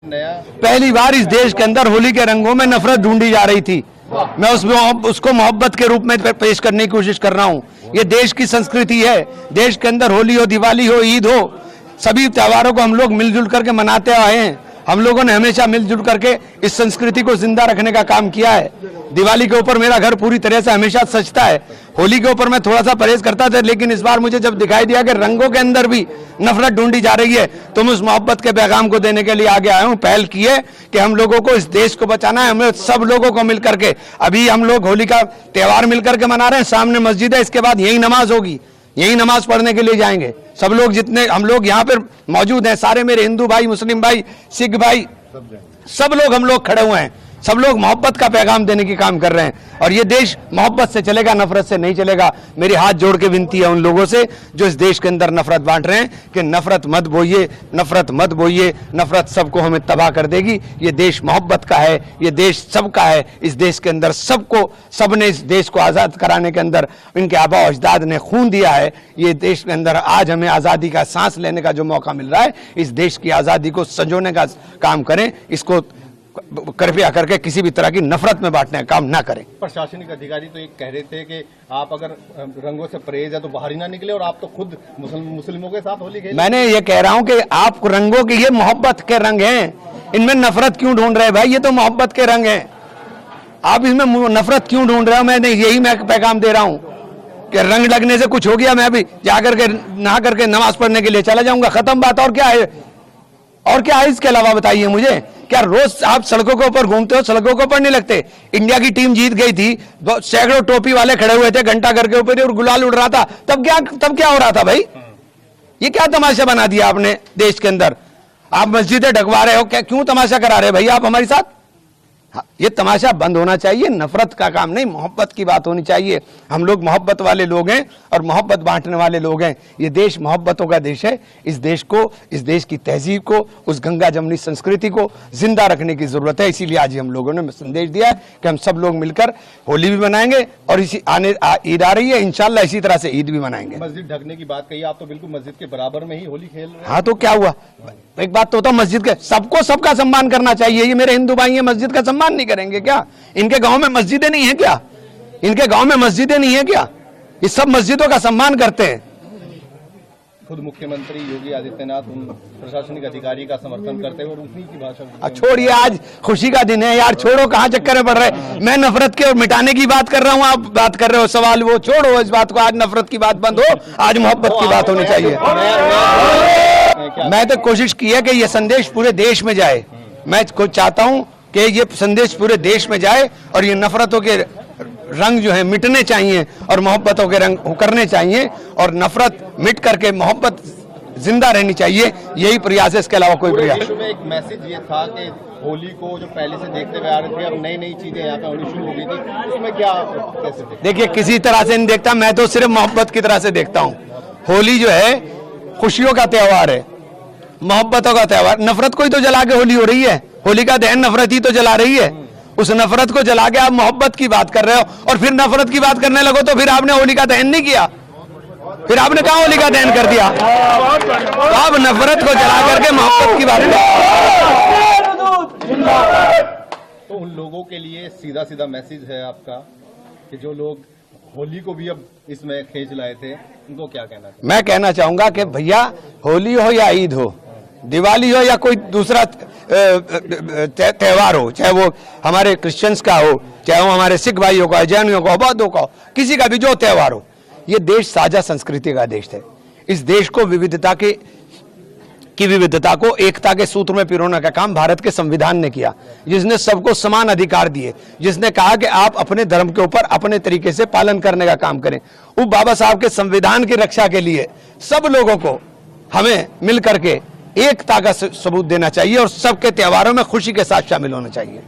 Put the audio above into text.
पहली बार इस देश के अंदर होली के रंगों में नफरत ढूंढी जा रही थी। मैं उसको मोहब्बत के रूप में पेश करने की कोशिश कर रहा हूं। ये देश की संस्कृति है। देश के अंदर होली हो, दिवाली हो, ईद हो, सभी त्योहारों को हम लोग मिलजुल करके मनाते आए हैं। हम लोगों ने हमेशा मिलजुल करके इस संस्कृति को जिंदा रखने का काम किया है। दिवाली के ऊपर मेरा घर पूरी तरह से हमेशा सजता है। होली के ऊपर मैं थोड़ा सा परहेज करता था, लेकिन इस बार मुझे जब दिखाई दिया कि रंगों के अंदर भी नफरत ढूंढी जा रही है, तो मैं उस मोहब्बत के पैगाम को देने के लिए आगे आया हूं। पहल की है कि हम लोगों को इस देश को बचाना है। हमें सब लोगों को मिलकर के, अभी हम लोग होली का त्योहार मिलकर के मना रहे हैं। सामने मस्जिद है, इसके बाद यही नमाज होगी, यही नमाज पढ़ने के लिए जाएंगे। सब लोग जितने हम लोग यहाँ पर मौजूद हैं, सारे मेरे हिंदू भाई, मुस्लिम भाई, सिख भाई, सब लोग हम लोग खड़े हुए हैं। सब लोग मोहब्बत का पैगाम देने की काम कर रहे हैं, और ये देश मोहब्बत से चलेगा, नफरत से नहीं चलेगा। मेरी हाथ जोड़ के विनती है उन लोगों से जो इस देश के अंदर नफरत बांट रहे हैं कि नफरत मत बोइए, नफरत मत बोइए। नफरत सबको हमें तबाह कर देगी। ये देश मोहब्बत का है, ये देश सबका है। इस देश के अंदर सबने इस देश को आज़ाद कराने के अंदर इनके आबा अजदाद ने खून दिया है। ये देश के अंदर आज हमें आज़ादी का सांस लेने का जो मौका मिल रहा है, इस देश की आज़ादी को संजोने का काम करें। इसको कृपया करके किसी भी तरह की नफरत में बांटने का काम ना करें। प्रशासनिक अधिकारी तो एक कह रहे थे कि आप अगर रंगों से परहेज है तो बाहर ही ना निकले, और आप तो खुद मुस्लिमों के साथ होली खेले। मैंने ये कह रहा हूं कि आप रंगों के, ये मोहब्बत के रंग हैं, इनमें नफरत क्यों ढूंढ रहे हैं भाई? ये तो मोहब्बत के रंग हैं, आप इसमें नफरत क्यों ढूंढ रहे हो? मैं पैगाम दे रहा हूं कि रंग लगने से कुछ हो गया, मैं अभी जाकर के नहा करके नमाज पढ़ने के लिए चला जाऊंगा, खत्म बात। और क्या है, और क्या है इसके अलावा बताइए मुझे? क्या रोज आप सड़कों के ऊपर घूमते हो, सड़कों के ऊपर नहीं लगते? इंडिया की टीम जीत गई थी, सैकड़ों टोपी वाले खड़े हुए थे घंटा घर के ऊपर और गुलाल उड़ रहा था। तब क्या हो रहा था भाई? ये क्या तमाशा बना दिया आपने देश के अंदर? आप मस्जिदें ढकवा रहे हो, क्या क्यों तमाशा करा रहे भाई आप हमारे साथ? हाँ, ये तमाशा बंद होना चाहिए। नफरत का काम नहीं, मोहब्बत की बात होनी चाहिए। हम लोग मोहब्बत वाले लोग हैं और मोहब्बत बांटने वाले लोग हैं। ये देश मोहब्बतों का देश है। इस देश को, इस देश की तहजीब को, उस गंगा जमनी संस्कृति को जिंदा रखने की जरूरत है। इसीलिए आज हम लोगों ने संदेश दिया है कि हम सब लोग मिलकर होली भी मनाएंगे, और इसी ईद आ रही है, इंशाल्लाह इसी तरह से ईद भी मनाएंगे। मस्जिद ढकने की बात कही, आप तो बिल्कुल मस्जिद के बराबर में ही होली खेल रहे हैं। हाँ, तो क्या हुआ? एक बात तो होता, मस्जिद के सबको सबका सम्मान करना चाहिए। ये मेरे हिंदू भाई हैं, मस्जिद का सम्मान नहीं करेंगे क्या? इनके गांव में मस्जिदें नहीं है क्या? इनके गांव में मस्जिदें नहीं है क्या? ये सब मस्जिदों का सम्मान करते हैं। खुद मुख्यमंत्री योगी आदित्यनाथ प्रशासनिक अधिकारी का समर्थन करते हैं और उन्हीं की भाषा। छोड़िए, आज खुशी का दिन है यार, छोड़ो, कहां चक्कर में पड़ रहे। मैं नफरत के और मिटाने की बात कर रहा हूं, आप बात कर रहे हो सवाल, वो छोड़ो इस बात को। आज नफरत की बात बंद हो, आज मोहब्बत की बात होनी चाहिए। मैं तो कोशिश की है कि ये संदेश पूरे देश में जाए। मैं चाहता हूं कि ये संदेश पूरे देश में जाए, और ये नफरतों के रंग जो है मिटने चाहिए और मोहब्बतों के रंग उकरने चाहिए, और नफरत मिट करके मोहब्बत जिंदा रहनी चाहिए। यही प्रयास है, इसके अलावा कोई प्रयास। में एक मैसेज ये था कि होली को जो पहले से देखते हुए आ रहे थे, अब नई नई चीजें यहाँ पे होनी शुरू हो गई थी, उसमें क्या कैसे देखिए, किसी तरह से नहीं देखता मैं, तो सिर्फ मोहब्बत की तरह से देखता हूँ। होली जो है खुशियों का त्योहार है, मोहब्बतों का त्योहार। नफरत को ही तो जला के होली हो रही है। होली का दहन नफरत ही तो जला रही है। उस नफरत को जला के आप मोहब्बत की बात कर रहे हो, और फिर नफरत की बात करने लगो तो फिर आपने होली का दहन नहीं किया। फिर आपने कहा होली का दहन कर दिया? तो आप नफरत को जला करके मोहब्बत की बात तो उन लोगों के लिए सीधा सीधा मैसेज है आपका कि जो लोग होली को भी अब इसमें खींच लाए थे, उनको क्या कहना चाहिए? मैं कहना चाहूंगा कि भैया, होली हो या ईद हो, दिवाली हो या कोई दूसरा त्योहार हो, चाहे वो हमारे क्रिश्चियंस का हो, चाहे वो हमारे सिख भाइयों का, जैनियों का, बौद्धों का, किसी का भी जो त्योहार हो, ये देश साझा संस्कृति का देश है। इस देश को विविधता को एकता के सूत्र में पिरोने का काम भारत के संविधान ने किया, जिसने सबको समान अधिकार दिए, जिसने कहा कि आप अपने धर्म के ऊपर अपने तरीके से पालन करने का काम करें। वो बाबा साहब के संविधान की रक्षा के लिए सब लोगों को हमें मिल करके एकता का सबूत देना चाहिए, और सबके त्योहारों में खुशी के साथ शामिल होना चाहिए।